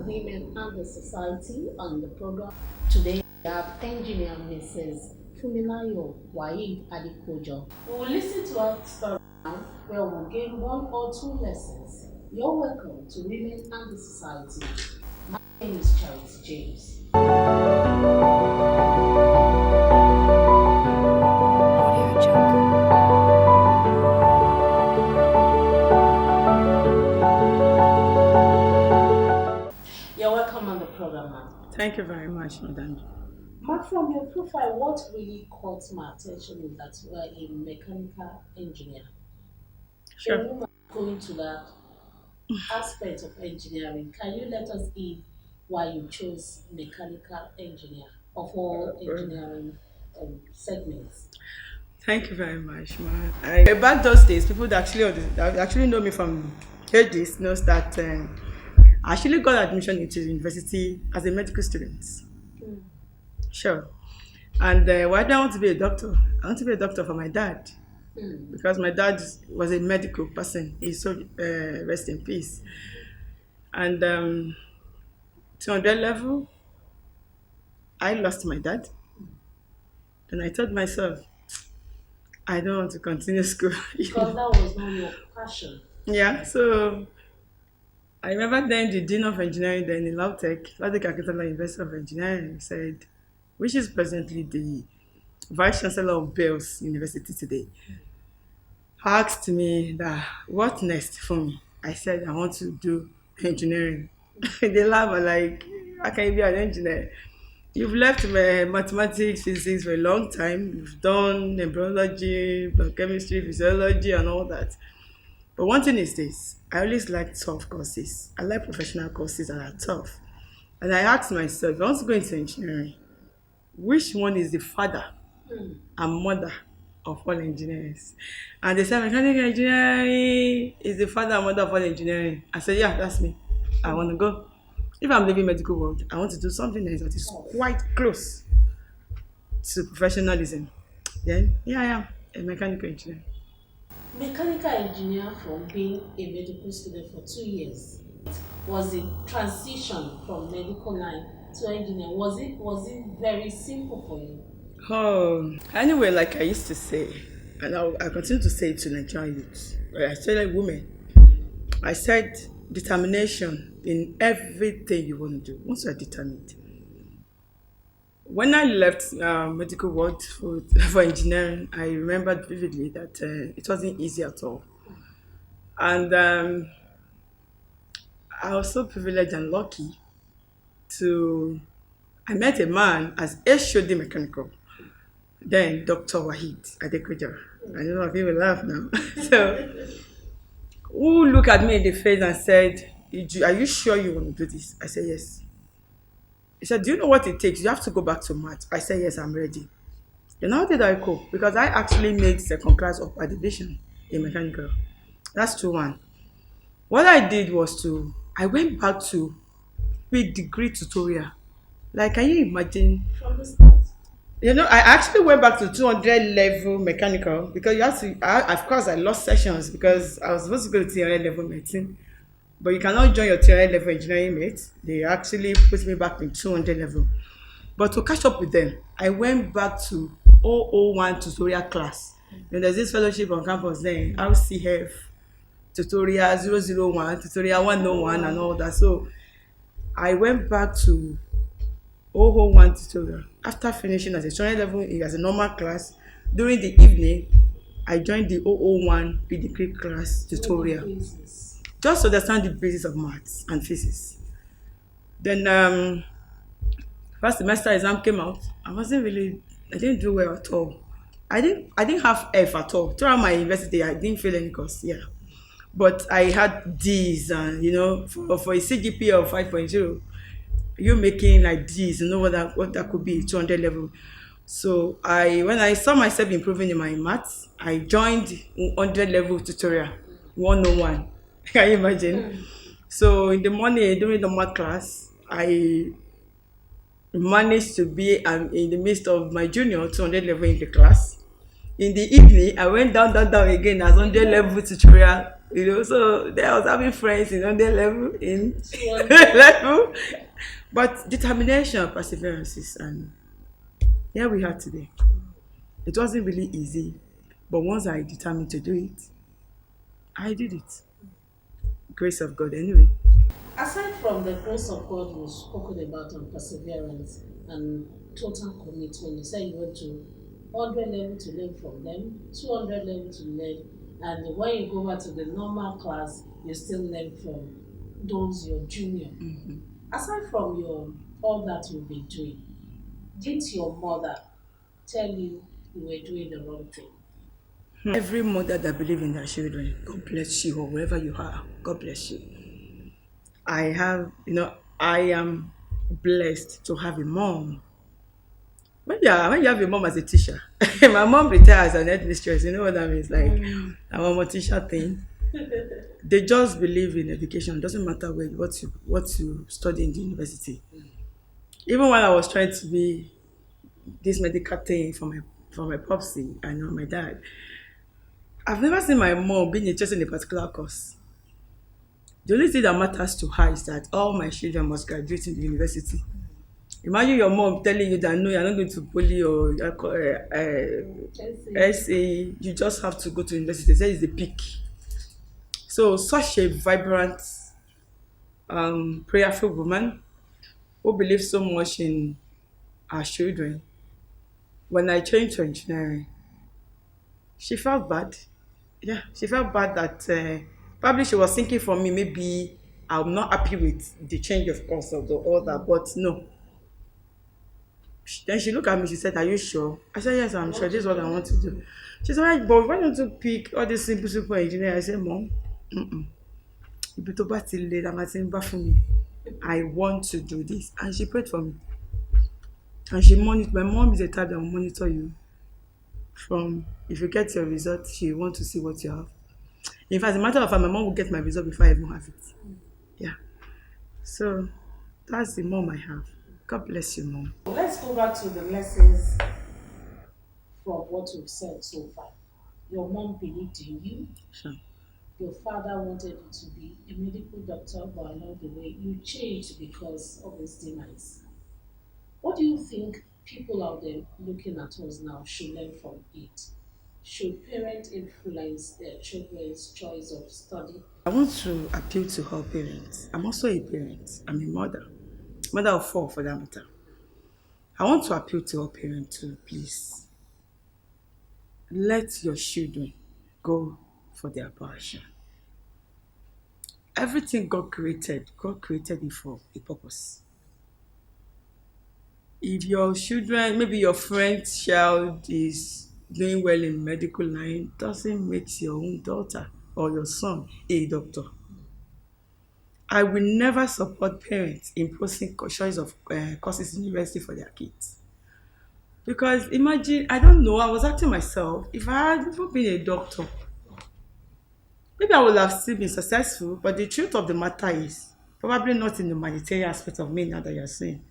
women and the society on the program. Today we have engineer Mrs. Fumilayo Waheed Adekojo. We will listen to her story now where we'll gain one or two lessons. You're welcome to Women and the Society. My name is Charles James. You're welcome on the program, ma'am. Thank you very much, madam. Ma, from your profile, what really caught my attention is that you are a mechanical engineer. A Sure. woman going to that aspect of engineering. Can you let us in why you chose mechanical engineer of all engineering segments? Thank you very much, man. Back those days, people that actually know me from ages knows that I actually got admission into university as a medical student. Mm. Sure. And why do I want to be a doctor? I want to be a doctor for my dad because my dad was a medical person. He's so rest in peace. And 200 level, I lost my dad. And I told myself, I don't want to continue school. Because that was not your passion. Yeah, so I remember then the Dean of Engineering then in Lautech Akitala University of Engineering said, which is presently the Vice Chancellor of Bells University today, asked me that what next for me? I said I want to do engineering. They laugh and like, how can you be an engineer? You've left mathematics, physics for a long time. You've done embryology, biochemistry, physiology, and all that. But one thing is this: I always like tough courses. I like professional courses that are tough. And I asked myself, if I want to go into engineering, which one is the father and mother of all engineers? And they said mechanical engineering is the father and mother of all engineering. I said, yeah, that's me. I want to go. If I'm leaving medical world, I want to do something that is quite close to professionalism. Then, yeah, I am a mechanical engineer. Mechanical engineer from being a medical student for 2 years. Was the transition from medical line to engineer, was it very simple for you? Oh, anyway, like I used to say, and I continue to say it to Nigerian youths, especially women, I said determination in everything you want to do. Once you are determined. When I left medical world for engineering, I remembered vividly that it wasn't easy at all. And I was so privileged and lucky to. I met a man as HOD mechanical, then Dr. Waheed Adekojo. I don't know if he will laugh now. So, who looked at me in the face and said, are you sure you want to do this? I said, yes. He said, do you know what it takes? You have to go back to math. I said, yes, I'm ready. Then how did I cope? Because I actually made second class upper division in mechanical. That's 2-1. What I did was I went back to pre-degree tutorial. Like, can you imagine? From the start. I actually went back to 200 level mechanical because you have to, of course, I lost sessions because I was supposed to go to 300 level medicine. But you cannot join your 300 level engineering mates. They actually put me back in 200 level. But to catch up with them, I went back to 001 tutorial class. And there's this fellowship on campus then, RCF, tutorial 001, tutorial 101 and all that. So I went back to 001 tutorial. After finishing as a 200 level as a normal class, during the evening, I joined the 001 degree class tutorial. Just to understand the basis of maths and physics. Then first semester exam came out. I didn't do well at all. I didn't have F at all. Throughout my university, I didn't fail any course, yeah. But I had D's and for a CGPA of 5.0, you're making like D's, what that could be, 200 level. So when I saw myself improving in my maths, I joined 100 level tutorial, 101. Can you imagine? So in the morning during the math class, I managed to be in the midst of my junior 200 level in the class. In the evening, I went down again as 100 level tutorial So there I was having friends in 100 level, in 200. level, but determination, perseverance, and here we are today. It wasn't really easy, but once I determined to do it, I did it. Grace of God, anyway. Aside from the grace of God we've spoken about and perseverance and total commitment, you said you went to 100 level to learn from them, 200 level to learn, and when you go back to the normal class, you still learn from those your junior. Aside from your all that you've been doing, did your mother tell you were doing the wrong thing? Every mother that believes in their children, God bless you, or wherever you are, God bless you. I am blessed to have a mom. When you have a mom as a teacher, my mom retired as an headmistress. You know what that means? Like, I'm a teacher thing. They just believe in education. Doesn't matter what you study in the university. Even while I was trying to be this medical thing for my popsy and my dad, I've never seen my mom being interested in a particular course. The only thing that matters to her is that all my children must graduate in the university. Imagine your mom telling you that no, you're not going to poly or SA, you just have to go to university. That is the peak. So, such a vibrant, prayerful woman who believes so much in our children. When I changed to engineering, she felt bad. Yeah, she felt bad that probably she was thinking for me, maybe I'm not happy with the change of course of the order, but no. Then she looked at me, she said, "Are you sure?" I said, "Yes, I'm sure. This is what I want to do." She said, "Right, but why don't you pick all these simple engineer?" I said, "Mom, ibi tó bá ti le la máa ti ń bá fún mi. I want to do this." And she prayed for me. And she monitored. My mom is a type that will monitor you. From if you get your result, she want to see what you have. In fact, as a matter of fact, my mom will get my result before I even have it. Yeah. So that's the mom I have. God bless you, mom. Let's go back to the lessons from what we've said so far. Your mom believed in you. Sure. Your father wanted you to be a medical doctor, but along the way you changed because of his demise. What do you think people out there looking at us now should learn from it? Should parents influence their children's choice of study? I want to appeal to all parents. I'm also a parent. I'm a mother of four for that matter. I want to appeal to all parents to please let your children go for their passion. Everything God created it for a purpose. If your children, maybe your friend's child is doing well in medical line, doesn't make your own daughter or your son a doctor. I will never support parents imposing choice of courses in university for their kids. Because imagine, I don't know, I was asking myself, if I had never been a doctor, maybe I would have still been successful, but the truth of the matter is probably not in the humanitarian aspect of me now that you're saying.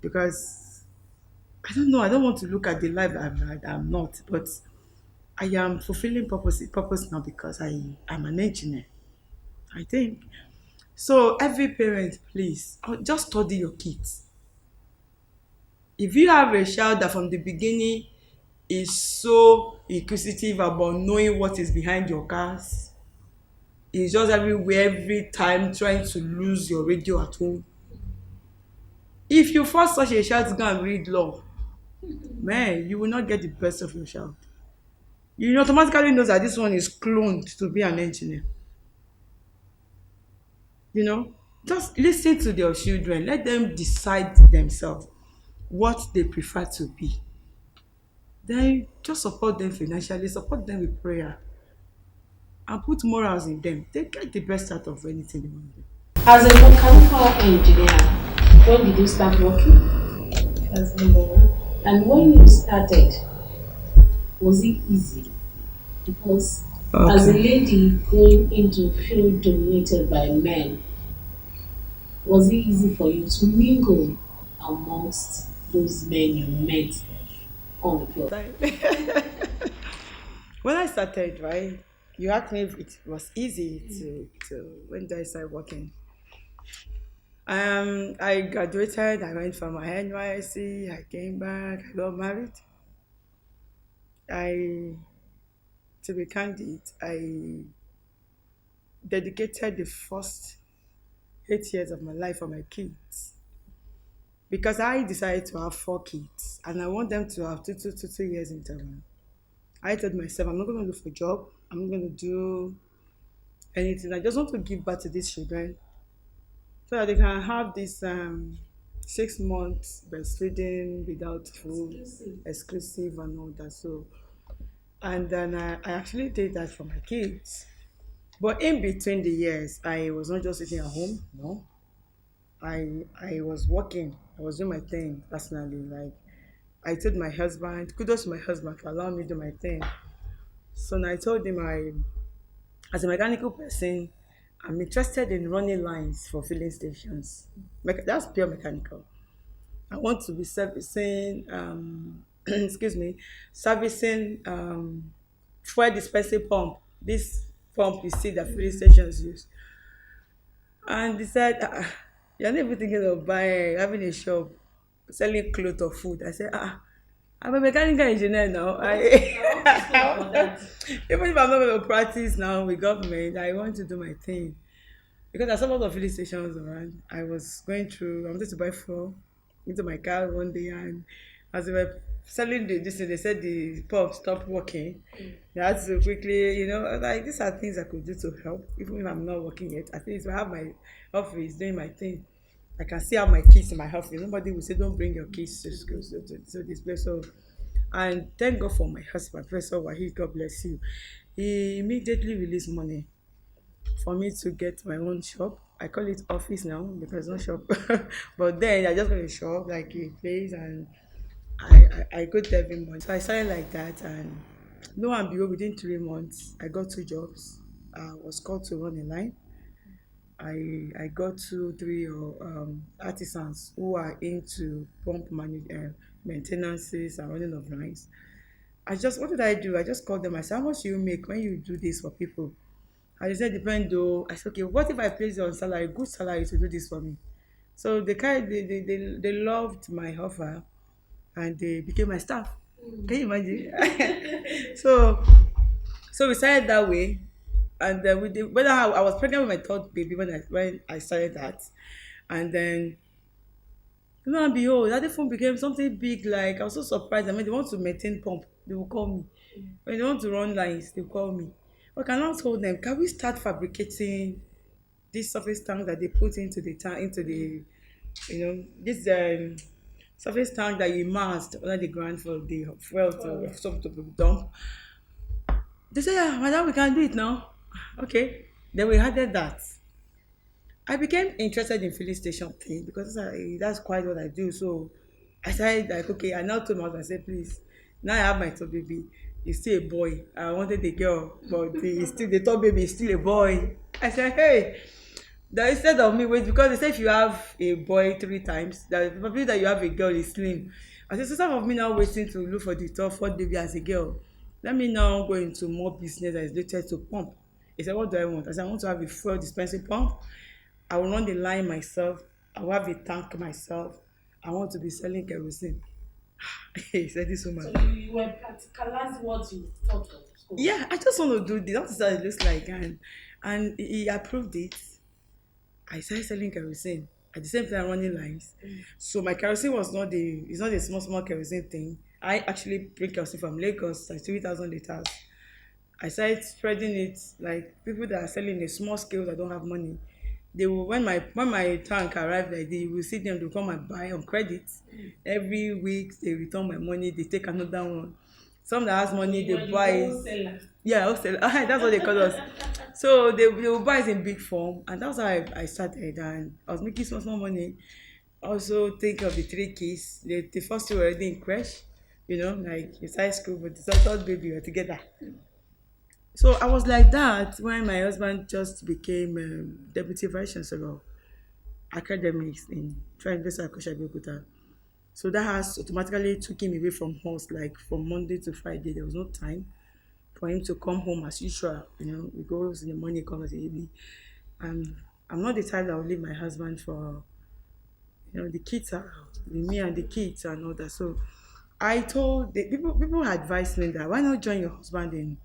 Because I don't know, I don't want to look at the life I'm not, but I am fulfilling purpose now because I'm an engineer, I think. So every parent, please, just study your kids. If you have a child that from the beginning is so inquisitive about knowing what is behind your cars, is just everywhere every time trying to lose your radio at home. If you force such a child to go and read law, man, you will not get the best of your child. You automatically know that this one is cloned to be an engineer. You know, just listen to their children. Let them decide themselves what they prefer to be. Then just support them financially, support them with prayer, and put morals in them. They get the best out of anything they want to do. As a mechanical engineer, when did you start working? That's number one. And when you started, was it easy? Because as a lady going into field dominated by men, was it easy for you to mingle amongst those men you met on the field? When I started, right, You asked me if it was easy to when did I start working. I graduated. I went for my NYSC. I came back. I got married. I, to be candid, I dedicated the first 8 years of my life for my kids because I decided to have 4 kids and I want them to have 2 years interval. I told myself I'm not going to look for a job. I'm not going to do anything. I just want to give back to these children so that they can have this 6 months breastfeeding without food, exclusive and all that. So, and then I actually did that for my kids. But in between the years, I was not just sitting at home. No, I was working. I was doing my thing personally. Like I told my husband, kudos to my husband for allowing me to do my thing. So now I told him as a mechanical person, I'm interested in running lines for filling stations. That's pure mechanical. I want to be servicing, excuse me, servicing fuel dispensing pump. This pump you see that filling stations use. And he said, you're not even thinking of buying, having a shop, selling clothes or food. I said, I'm a mechanical engineer now. Even if I'm not going to practice now with government, I want to do my thing. Because there's a lot of filling stations around. I was going through, I wanted to buy fuel into my car one day, and as they were selling this, they said the pump stopped working. They had to quickly, like these are things I could do to help, even if I'm not working yet. At least I have my office doing my thing. I can see have my kids in my office. Nobody will say, don't bring your kids to school, so this place. So, and thank God for my husband, Professor Waheed, God bless you. He immediately released money for me to get my own shop. I call it office now because no shop. But then I just got a shop, like a place, and I go there every month. So I started like that, and lo and behold, within 3 months, I got 2 jobs. I was called to run a line. I got 2, 3 artisans who are into maintenances and running of lines. What did I do? I just called them. I said, how much do you make when you do this for people? And they said, depend though. I said, okay, what if I place you on salary, good salary to do this for me? So they loved my offer and they became my staff. Can you imagine? so so we started that way. And then whether I was pregnant with my third baby when I started that. And then lo and behold, that phone became something big. Like I was so surprised. I mean, they want to maintain pump, they will call me. When they want to run lines, they will call me. Okay, I now told them, can we start fabricating this surface tank that they put into the tank, into the, this surface tank that you immersed under the ground for the fuel to some to be dump. They said, yeah, madam, we can do it now. Okay, then we added that. I became interested in filling station thing because that's quite what I do. So I started like, okay, I now told my husband, I said, please, now I have my third baby. He's still a boy. I wanted a girl, but the third baby is still a boy. I said, hey, that instead of me wait, because they say if you have a boy 3 times, that the probability that you have a girl is slim. I said, so some of me now waiting to look for the third, fourth baby as a girl. Let me now go into more business that is related to pump. He said, what do I want? I said, I want to have a fuel dispensing pump. I will run the line myself. I will have a tank myself. I want to be selling kerosene. He said this woman. So you were practicalizing what you thought of school. Yeah, I just want to do this. That's what it looks like, and he approved it. I started selling kerosene at the same time running lines. So my kerosene it's not a small kerosene thing. I actually bring kerosene from Lagos, like 3,000 liters. I started spreading it like people that are selling a small scale that don't have money. They will when my tank arrive like they will see them, they come and buy on credit. Every week they return my money, they take another one. Some that has money You they were buy the it. wholesaler. Yeah, wholesale. That's what they call us. So they will buy it in big form, and that's how I started. And I was making small money. Also think of the 3 kids. The first two were already in crash, like inside school, but the third baby were together. So I was like that when my husband just became deputy vice chancellor academics in Trinidad Akosha. So that has automatically took him away from us, like from Monday to Friday. There was no time for him to come home as usual. He goes in the morning, comes in the evening. And I'm not the type that will leave my husband for, the kids are me and the kids and all that. So I told the people advised me that why not join your husband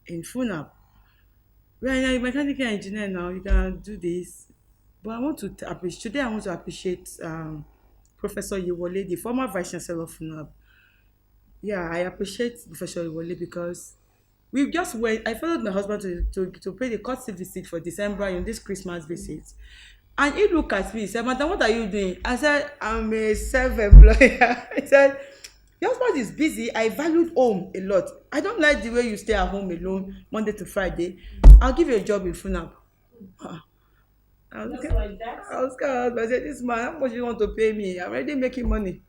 in FUNAB. We are a mechanical engineer now. You can do this. But I want to appreciate today. I want to appreciate Professor Yewole, the former vice chancellor of FUNAB. Yeah, I appreciate Professor Yewole because we just went. I followed my husband to pay the courtesy visit for December in this Christmas visit. And he looked at me, he said, Madam, what are you doing? I said, I'm a self-employer. He said, your husband is busy. I valued home a lot. I don't like the way you stay at home alone Monday to Friday. I'll give you a job in FUNAB. Just like that. I was scared. I said, this man, how much you want to pay me? I'm already making money.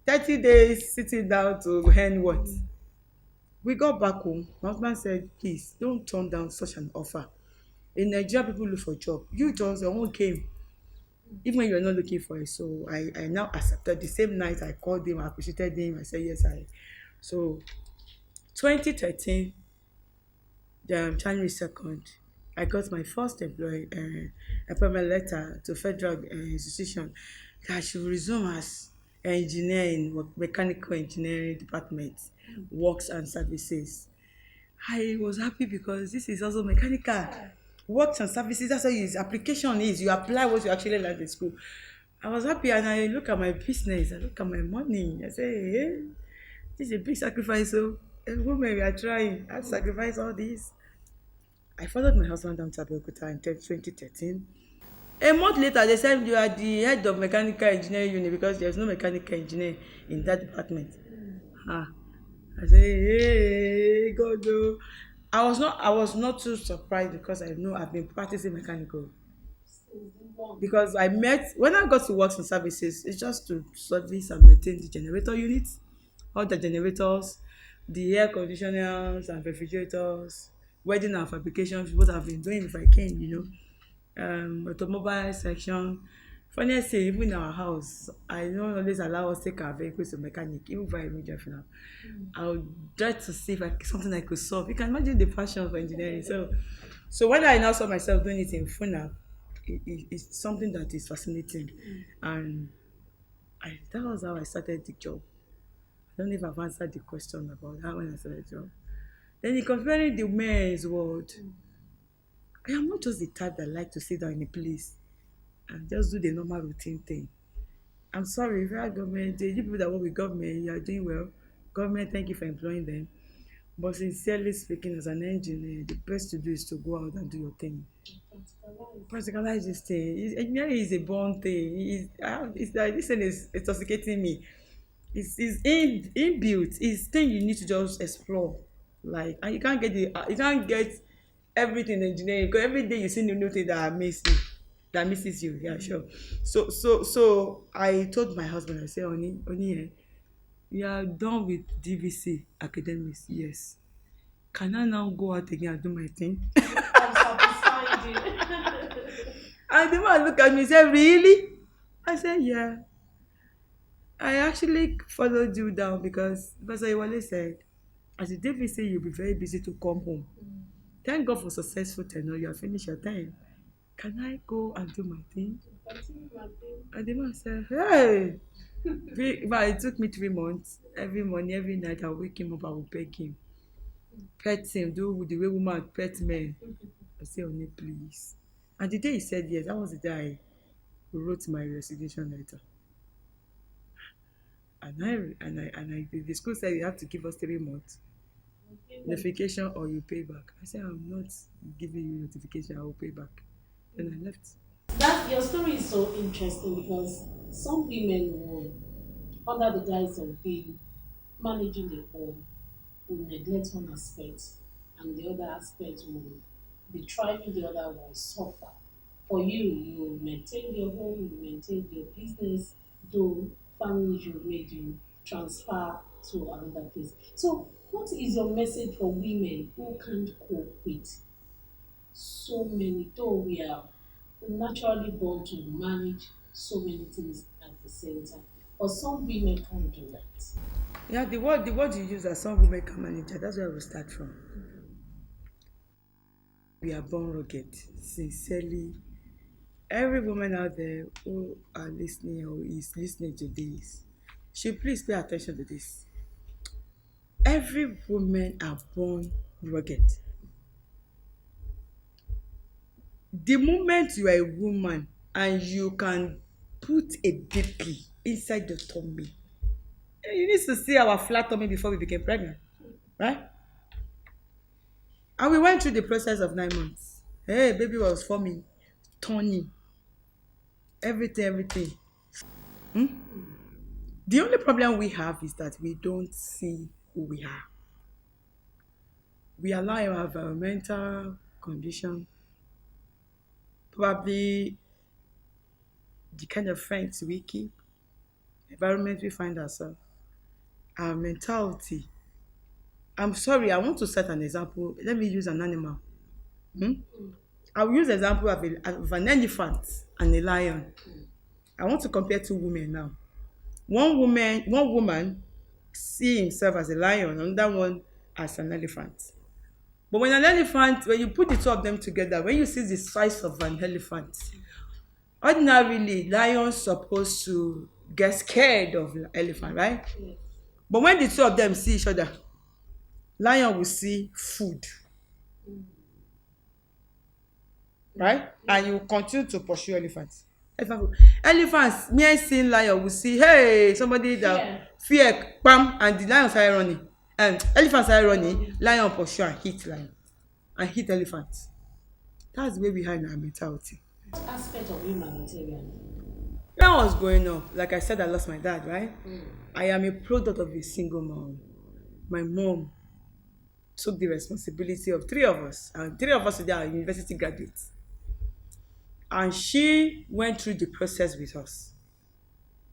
30 days sitting down to earn what? We got back home. My husband said, please, don't turn down such an offer. In Nigeria, people look for job. You just, your own came. Even when you're not looking for it. So I now accepted. The same night I called him, I appreciated him. I said, yes, So 2013, January 2nd, I got my first employment letter to federal institution that I should resume as engineer in mechanical engineering department, works and services. I was happy because this is also mechanical works and services. That's how his application is. You apply what you actually learned in school. I was happy and I look at my business. I look at my money. I say, hey, this is a big sacrifice. So, a woman, we are trying. I sacrifice all this. I followed my husband down to Abeokuta in 2013. A month later, they said you are the head of mechanical engineering unit because there's no mechanical engineer in that department. I say, hey, God, oh. I was not too surprised because I know I've been practicing mechanical. Because when I got to works and services, it's just to service and maintain the generator units, all the generators, the air conditioners and refrigerators, welding and fabrication, what I've been doing if I can. Automobile section. Funniest thing, even in our house, I don't always allow us to take our vehicles to mechanic, even for immediate now. I would try to see if something I could solve. You can imagine the passion for engineering. So when I now saw myself doing it in FUNAB, it's something that is fascinating. And that was how I started the job. I don't know if I've answered the question about how when I started the job. Then in comparing the men's world, I am not just the type that like to sit down in a place and just do the normal routine thing. I'm sorry, if you are government, the people that work with government, you are doing well. Government, thank you for employing them. But sincerely speaking, as an engineer, the best to do is to go out and do your thing. Practicalize this thing. Engineering is a born thing. It's like this thing is intoxicating me. It's inbuilt. It's thing you need to just explore. Like, and you can't get everything in engineering because every day you see new thing that misses you. Yeah, sure. So I told my husband, I said, honey, you are done with DVC academics. Yes. Can I now go out again and do my thing? I'm satisfied. And the man looked at me and said, really? I said, yeah. I actually followed you down because Pastor Iwale said, as a DVC, you'll be very busy to come home. Thank God for successful tenure. You have finished your time. Can I go and do my thing? And the man said, hey. But it took me 3 months. Every morning, every night, I'll wake him up, I will beg him. Pet him, do the way woman pet men. I say, honey, please. And the day he said yes, that was the day I wrote my resignation letter. And the school said you have to give us 3 months notification or you pay back. I said, I'm not giving you notification, I will pay back. Then I left. That your story is so interesting because some women will, under the guise of being managing the home, will neglect one aspect, and the other aspect will be thriving, the other will suffer. For you, you maintain your home, you maintain your business, though family issue made you transfer to another place. So, what is your message for women who can't cope with so many, though we are naturally born to manage so many things at the same time? But some women can't do that. Yeah, the word you use that some women can manage, that's where we start from. We are born rugged. Sincerely, every woman out there who are listening or is listening to this should please pay attention to this. Every woman are born rugged. The moment you are a woman and you can put a baby inside the tummy, you need to see our flat tummy before we became pregnant, right? And we went through the process of 9 months. Hey, baby was forming, turning, everything. Hmm? The only problem we have is that we don't see who we are. We allow our environmental condition, probably the kind of friends we keep, environment we find ourselves, our mentality. I'm sorry, I want to set an example. Let me use an animal. Hmm? I'll use the example of an elephant and a lion. I want to compare two women now. One woman see himself as a lion, another one as an elephant. But when you put the two of them together, when you see the size of an elephant, ordinarily lions supposed to get scared of elephant, right? But when the two of them see each other, lion will see food, right? And you continue to pursue elephants. Elephants, mere seeing lion will see, hey, somebody that fear, bam, and the lion started running. And elephants started running, lion pursue and hit lion and hit elephants. That's the way we are in our mentality. What aspect of humanitarian? When I was growing up, like I said, I lost my dad, right? I am a product of a single mom. My mom took the responsibility of three of us, and three of us today are university graduates. And she went through the process with us.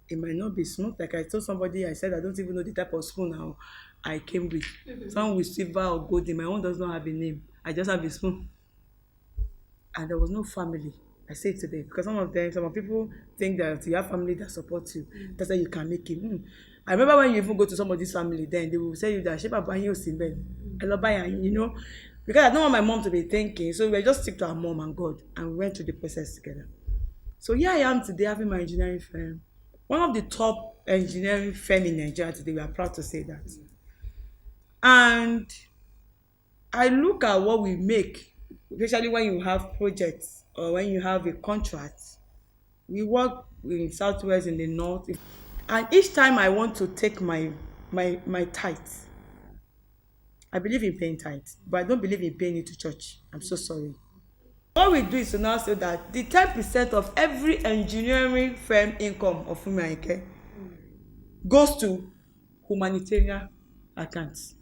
It might not be smooth. Like I told somebody, I said, I don't even know the type of spoon now I came with. Some with silver or golden. My own does not have a name. I just have a spoon. And there was no family. I say it today because some people think that you have family that supports you. That's how you can make it. I remember when you even go to somebody's family, then they will say you that Sheba Banyo Simben. I love Bayan, because I don't want my mom to be thinking. So we just stick to our mom and God, and we went through the process together. So here I am today having my engineering firm. One of the top engineering firm in Nigeria today. We are proud to say that. And I look at what we make, especially when you have projects or when you have a contract. We work in Southwest, in the North, and each time I want to take my tithe, I believe in paying tithe, but I don't believe in paying it to church. I'm so sorry. What we do is to now say that the 10% of every engineering firm income of Fumilayo goes to humanitarian accounts.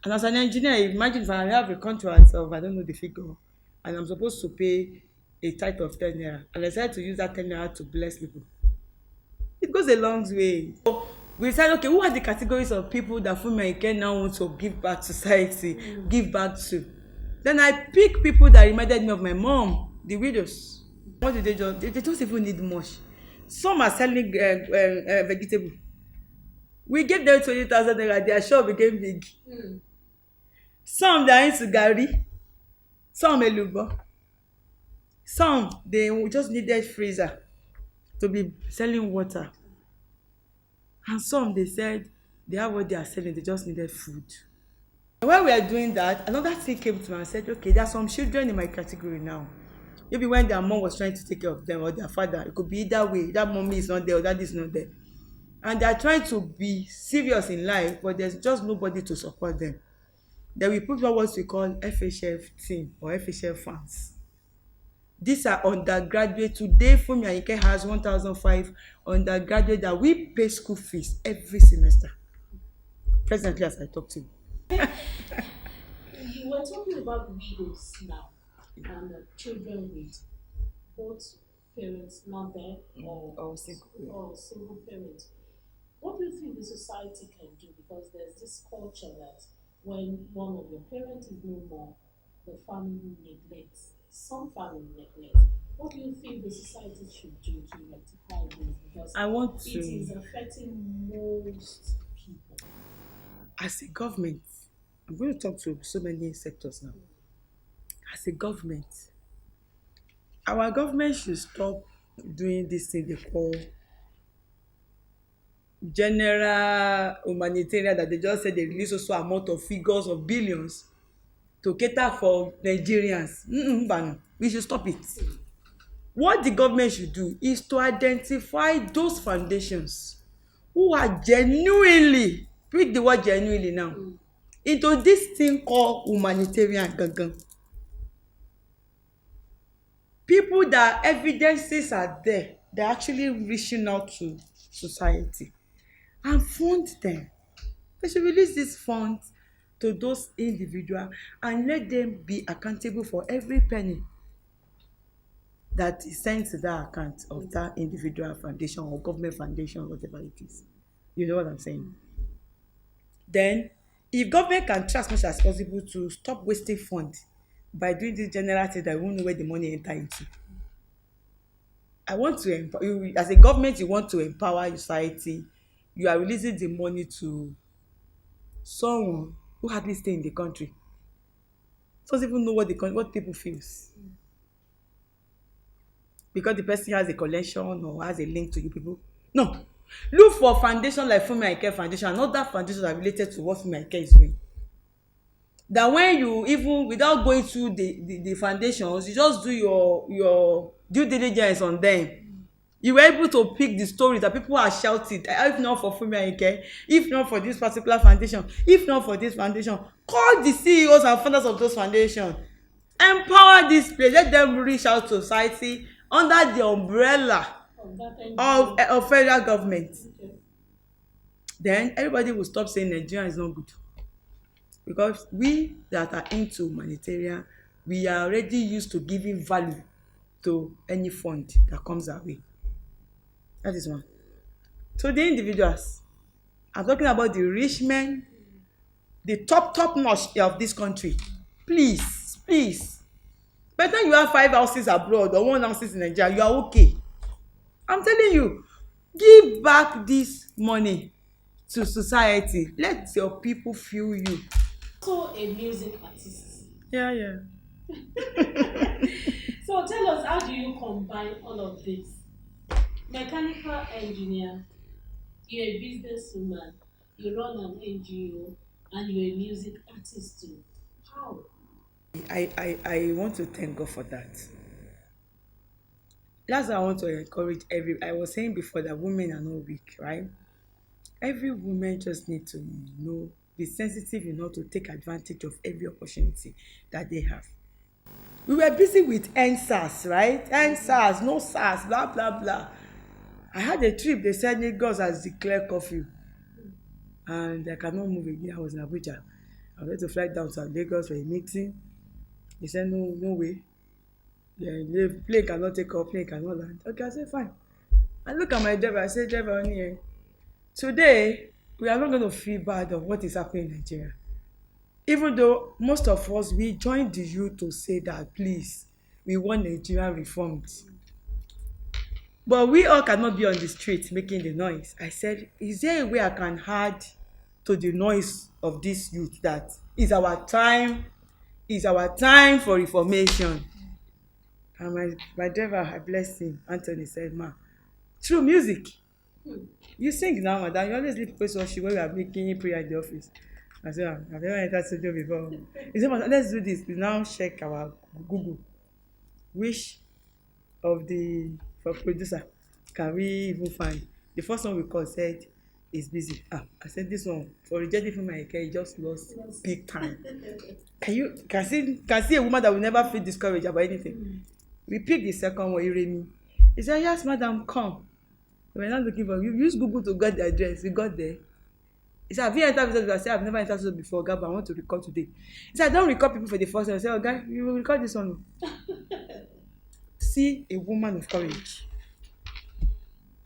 And as an engineer, imagine if I have a contract of, I don't know the figure, and I'm supposed to pay a tithe of 10 naira, and I decide to use that 10 naira to bless people. It goes a long way. So we said, okay, who are the categories of people that Fumilayo now want to give back to society, give back to? Then I pick people that reminded me of my mom, the widows. What do they just? They don't even need much. Some are selling vegetable. We gave them 20,000 naira, their shop became big. Some they are into garri, some elubo, some they just needed freezer to be selling water, and some they said they have what they are selling, they just needed food. And when we are doing that, another thing came to me and said, okay, there are some children in my category now. Maybe when their mom was trying to take care of them or their father, it could be either way, that mommy is not there or daddy is not there. And they are trying to be serious in life, but there's just nobody to support them. Then we put what we call FHF team or FHF funds. These are undergraduate. Today, Fumilayo has 1,005 undergraduate that we pay school fees every semester. Presently, as I talk to you. You were talking about widows now and children with both parents not there or single parents. What do you think the society can do? Because there's this culture that when one of your parents is no more, the family neglects. Some family neglect. What do you think the society should do to rectify this? Because it is affecting most people. As a government, I'm going to talk to so many sectors now. As a government, our government should stop doing this thing they call general humanitarian, that they just say they release also amount of figures of billions to cater for Nigerians. Mbanu, we should stop it. What the government should do is to identify those foundations who are genuinely, pick the word genuinely now, into this thing called humanitarian gangan. People that evidences are there, they're actually reaching out to society, and fund them. They should release these funds to those individuals and let them be accountable for every penny that is sent to that account of that individual foundation or government foundation, whatever it is. You know what I'm saying? Then, if government can try as much as possible to stop wasting funds by doing this general thing that we won't know where the money enter into. I want to empower you. As a government, you want to empower your society. You are releasing the money to someone who hardly stay in the country, doesn't even know what people feels, because the person has a connection or has a link to you people. No, look for foundation like Fumilayo Foundation and other foundations are related to what Fumilayo is doing. That when you, even without going through the foundations, you just do your due diligence on them. You were able to pick the stories that people are shouting, if not for Fumilayo, if not for this particular foundation, if not for this foundation, call the CEOs and founders of those foundations, empower this place, let them reach out to society under the umbrella of federal government. Okay. Then everybody will stop saying Nigeria is not good, because we that are into humanitarian, we are already used to giving value to any fund that comes our way. That is one. So the individuals, I'm talking about the rich men, the top notch of this country. Please, better you have 5 houses abroad or 1 house in Nigeria, you are okay. I'm telling you, give back this money to society. Let your people feel you. So a music artist. Yeah. So tell us, how do you combine all of this? Mechanical engineer, you're a businesswoman, you run an NGO, and you're a music artist too. How? I want to thank God for that. That's why I want to encourage I was saying before that women are not weak, right? Every woman just need to know, be sensitive enough to take advantage of every opportunity that they have. We were busy with NSAS, right? NSAS, no SARS, blah blah blah. I had a trip, they said Lagos has declared curfew and I cannot move again. I was in Abuja. I went to fly down to Lagos for a meeting. They said no way. The plane cannot take off, plane cannot land. Okay, I said fine. I look at my driver, I said, driver, on here. Today, we are not going to feel bad of what is happening in Nigeria. Even though most of us, we joined the youth to say that, please, we want Nigeria reformed. But we all cannot be on the street making the noise. I said, is there a way I can add to the noise of this youth that is our time for reformation? And my driver, I blessed him, Anthony, said, ma, through music. You sing now, madam. You always leave place worship when we are making prayer in the office. I said, I've never entered studio before. He said, let's do this. We now check our Google. Which of the for producer can we even find? The first one we called said is busy. I said this one for rejecting from my care, he just lost big time. Can see a woman that will never feel discouraged about anything. We picked the second one, Iremi. He said, yes, madam, come. We were not looking for you. Use Google to get the address. We got there. He said, have you entered business? I said, I've never entered business before, Gab, I want to record today. He said, I don't record people for the first time. I said, guy, you will record this one. See a woman of courage.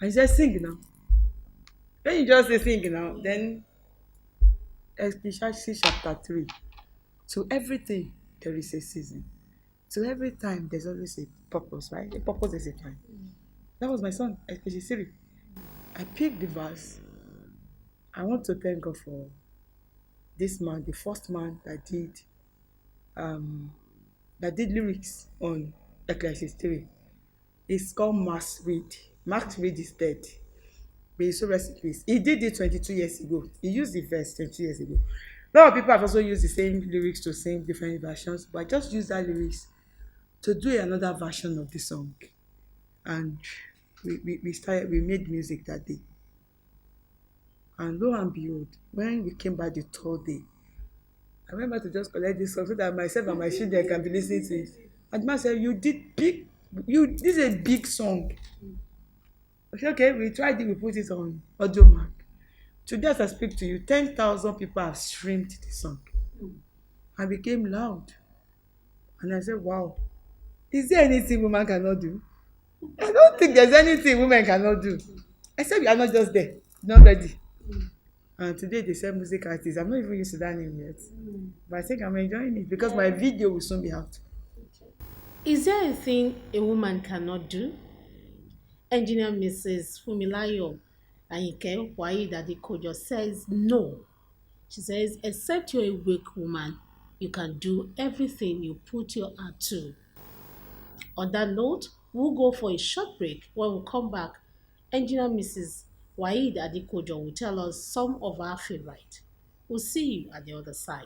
And he said, sing now. When you just say sing now, then Ecclesiastes chapter 3. To everything there is a season. To every time there's always a purpose, right? A purpose is a time. That was my son, Ecclesiastes. I picked the verse. I want to thank God for this man, the first man um that did lyrics on Ecclesiastes 3. It's called Max Reed. Max Reed is dead. But he's so rest in peace. He did it 22 years ago. He used the verse 22 years ago. A lot of people have also used the same lyrics to sing different versions, but I just used that lyrics to do another version of the song. And we made music that day. And lo and behold, when we came back the third day, I remember to just collect this song so that myself and my children can be listening to it. And the man said, this is a big song. I said, okay, we tried it, we put it on audio mark. Today as I speak to you, 10,000 people have streamed the song. I became loud. And I said, wow, is there anything women cannot do? I don't think there's anything women cannot do. Except you are not just there, not ready. And today they say music artists. I'm not even used to that name yet. But I think I'm enjoying it because my video will soon be out. Is there anything a woman cannot do? Engineer Mrs. Fumilayo Waheed Adekojo says no. She says, except you're a weak woman, you can do everything you put your heart to. On that note, we'll go for a short break. When we come back, Engineer Mrs. Waheed Adekojo will tell us some of our favorite. We'll see you at the other side.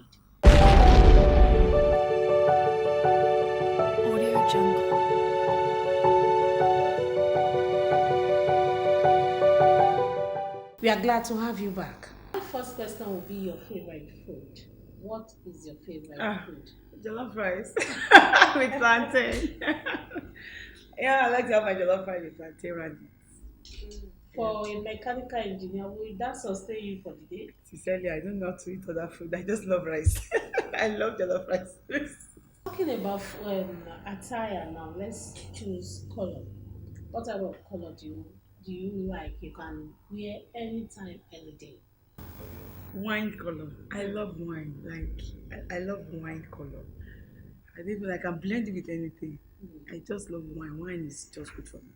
Audio Jungle. We are glad to have you back. My first question will be your favorite food. What is your favorite food? Jollof rice with plantain. Yeah, I like to have my jollof rice with plantain around it. For a mechanical engineer, will that sustain you for the day? Sincerely, I don't know how to eat other food. I just love rice. I love jollof rice. Talking about attire now, let's choose color. What type of color do you like? You can wear anytime, any day. Wine color. I love wine. I love wine color. I think I can blend it with anything. I just love wine. Wine is just good for me.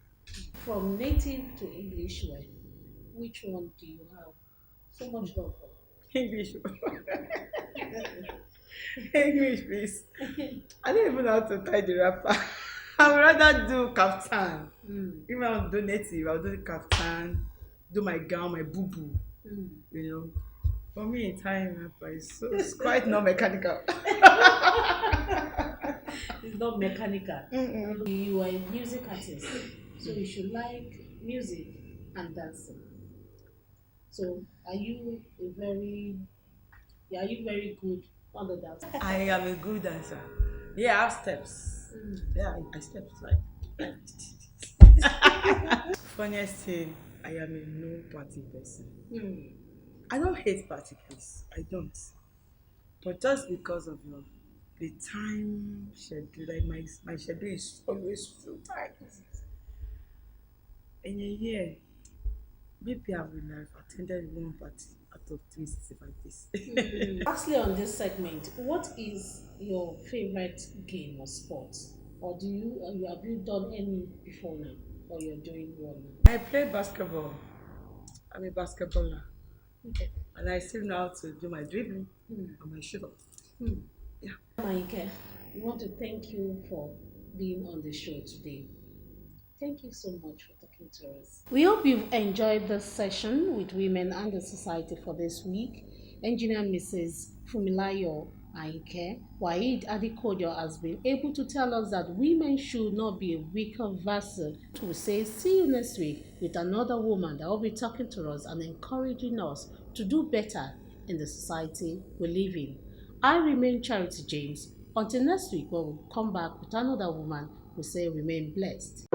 From native to English way, which one do you have so much love for? English. English, please. I don't even know how to tie the wrapper. I would rather do kaftan. If I want to do native, I'll do the kaftan, do my gown, my boo-boo. You know, for me, tying wrapper it's quite non-mechanical. It's not mechanical. You are a music artist, so you should like music and dancing. So, are you very good on the dance? I am a good dancer. Yeah, I have steps. Yeah, I step like. Funniest thing, I am a no party person. I don't hate party, please. I don't. But just because of the time schedule, like my schedule is always full time. In a year, maybe I will have attended one party out of 365 days. Lastly, on this segment, what is your favorite game or sport? Or have you done any before now? Or you're doing one now? I play basketball. I'm a basketballer. Okay. And I still know how to do my dribbling and my shoot up. Yeah. Maike, we want to thank you for being on the show today. Thank you so much for talking to us. We hope you've enjoyed this session with Women and the Society for this week. Engineer Mrs. Fumilayo Waheed Adekojo has been able to tell us that women should not be a weaker vessel. We say see you next week with another woman that will be talking to us and encouraging us to do better in the society we live in. I remain Charity James. Until next week when we'll come back with another woman, we say remain blessed.